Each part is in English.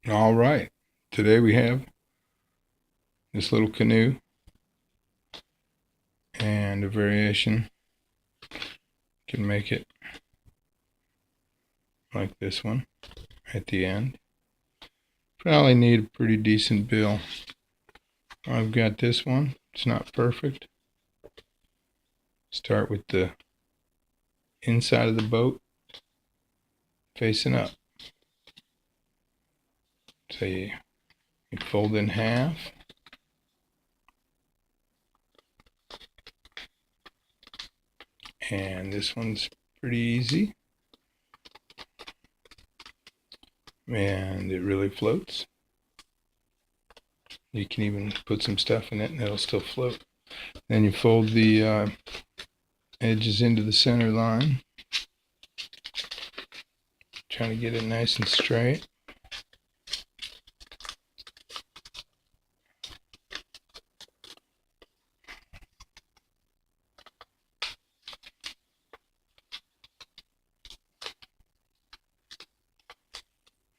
All right. Today we have this little canoe and a variation. Can make it like this one at the end. Probably need a pretty decent bill. I've got this one. It's not perfect. Start with the inside of the boat facing up. So you fold in half. And this one's pretty easy. And it really floats. You can even put some stuff in it and it'll still float. Then you fold the edges into the center line. Trying to get it nice and straight.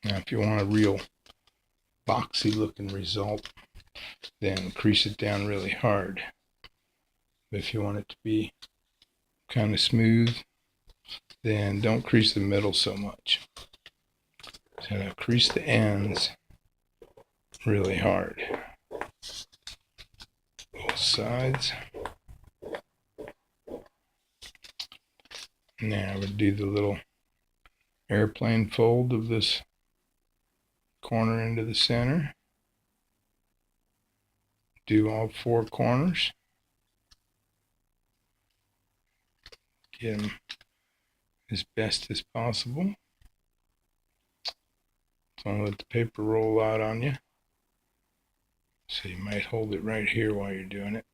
Now if you want a real boxy looking result, then crease it down really hard. But if you want it to be kind of smooth, then don't crease the middle so much. So now crease the ends really hard. Both sides. Now we'll do the little airplane fold of this corner into the center. Do all four corners. Get them as best as possible. Don't let the paper roll out on you. So you might hold it right here while you're doing it.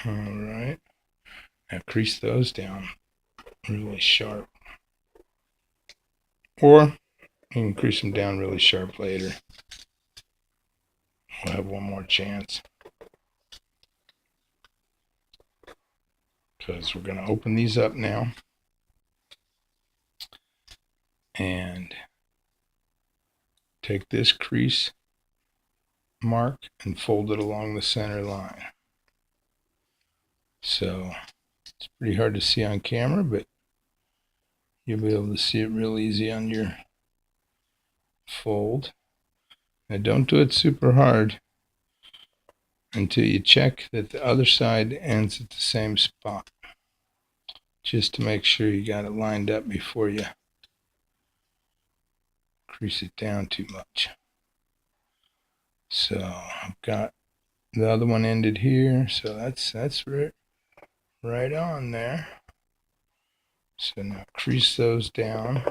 All right. Now crease those down really sharp. Or you can crease them down really sharp later. We'll have one more chance. Because we're going to open these up now. And take this crease mark and fold it along the center line. So it's pretty hard to see on camera, but you'll be able to see it real easy on your fold. Now don't do it super hard until you check that the other side ends at the same spot, just to make sure you got it lined up before you crease it down too much. So I've got the other one ended here, so that's right on there. So now crease those down.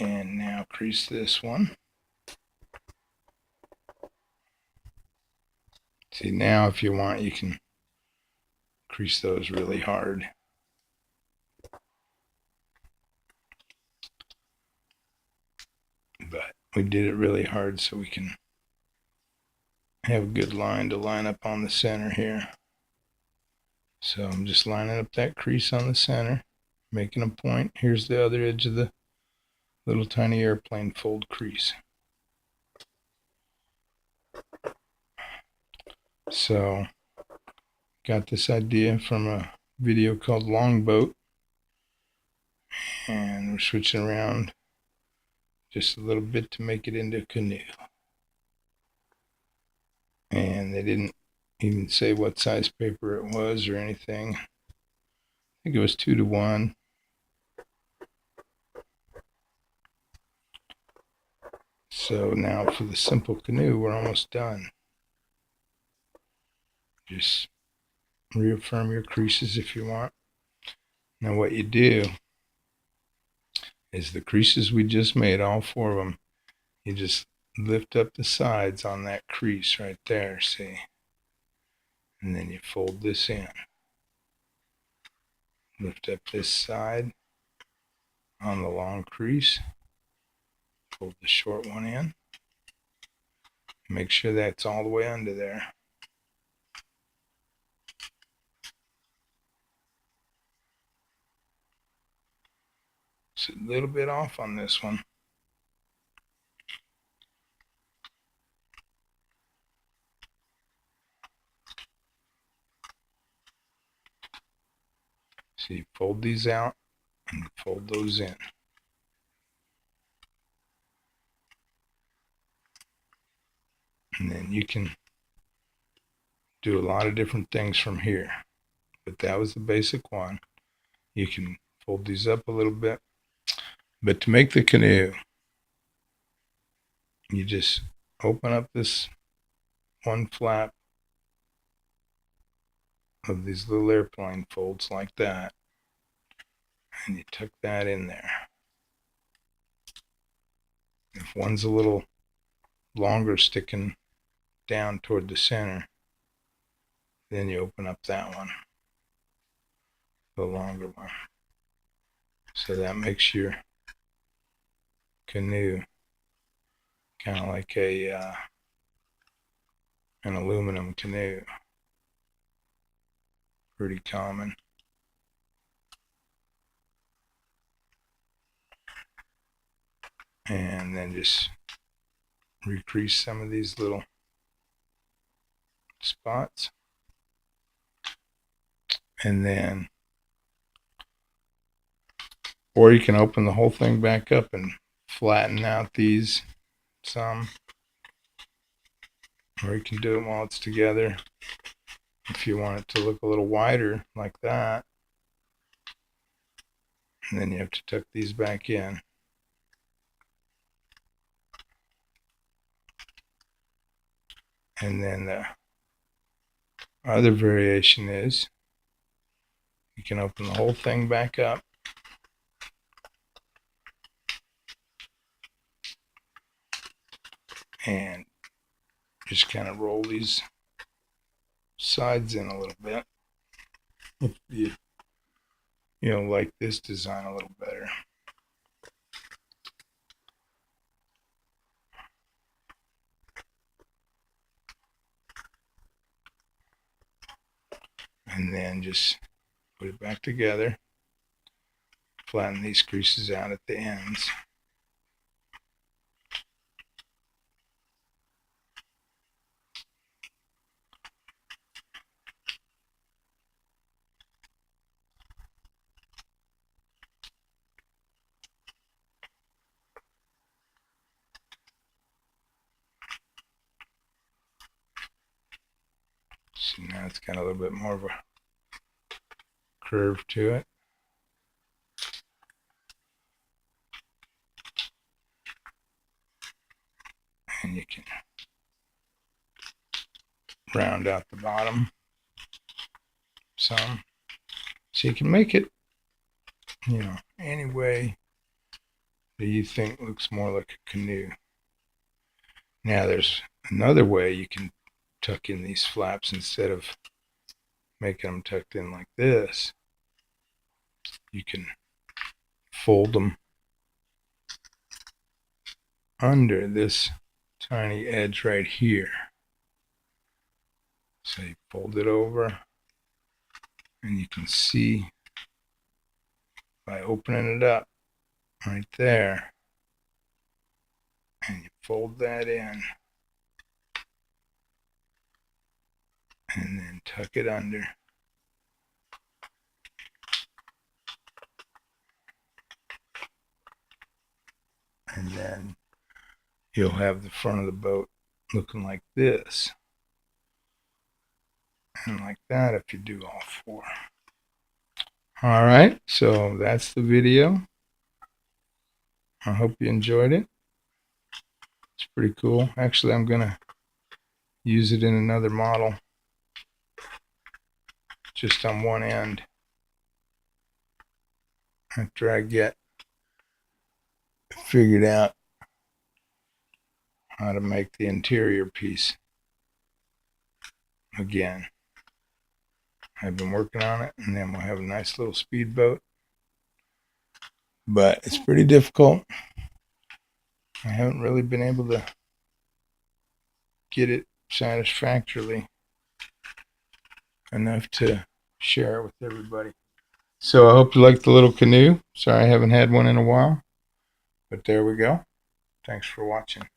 And now crease this one. See, now if you want, you can crease those really hard. But we did it really hard so we can have a good line to line up on the center here. So I'm just lining up that crease on the center, making a point. Here's the other edge of the little tiny airplane fold crease. So got this idea from a video called Longboat, and we're switching around just a little bit to make it into a canoe. And they didn't even say what size paper it was or anything. I think it was 2-to-1. So now for the simple canoe, we're almost done. Just reaffirm your creases if you want. Now what you do is the creases we just made, all four of them, you just lift up the sides on that crease right there, see? And then you fold this in. Lift up this side on the long crease, fold the short one in, Make sure that's all the way under there. It's a little bit off on this one. So you fold these out and fold those in. And then you can do a lot of different things from here. But that was the basic one. You can fold these up a little bit. But to make the canoe, you just open up this one flap of these little airplane folds like that. And you tuck that in there. If one's a little longer sticking down toward the center, then you open up that one, the longer one. So that makes your canoe kind of like an aluminum canoe. Pretty common. And then just recrease some of these little spots. And then, or you can open the whole thing back up and flatten out these some. Or you can do it while it's together. If you want it to look a little wider like that. And then you have to tuck these back in. And then the other variation is you can open the whole thing back up and just kind of roll these sides in a little bit. If you like this design a little better. And then just put it back together. Flatten these creases out at the ends. So now it's got a little bit more of a curve to it. And you can round out the bottom some. So you can make it, any way that you think looks more like a canoe. Now there's another way you can tuck in these flaps instead of making them tucked in like this. You can fold them under this tiny edge right here. So you fold it over and you can see by opening it up right there, and you fold that in and then tuck it under. And then you'll have the front of the boat looking like this. And like that if you do all four. Alright, so that's the video. I hope you enjoyed it. It's pretty cool. Actually, I'm going to use it in another model. Just on one end. After I get figured out how to make the interior piece again. I've been working on it, and then we'll have a nice little speedboat. But it's pretty difficult. I haven't really been able to get it satisfactorily enough to share it with everybody. So I hope you like the little canoe. Sorry I haven't had one in a while, but there we go. Thanks for watching.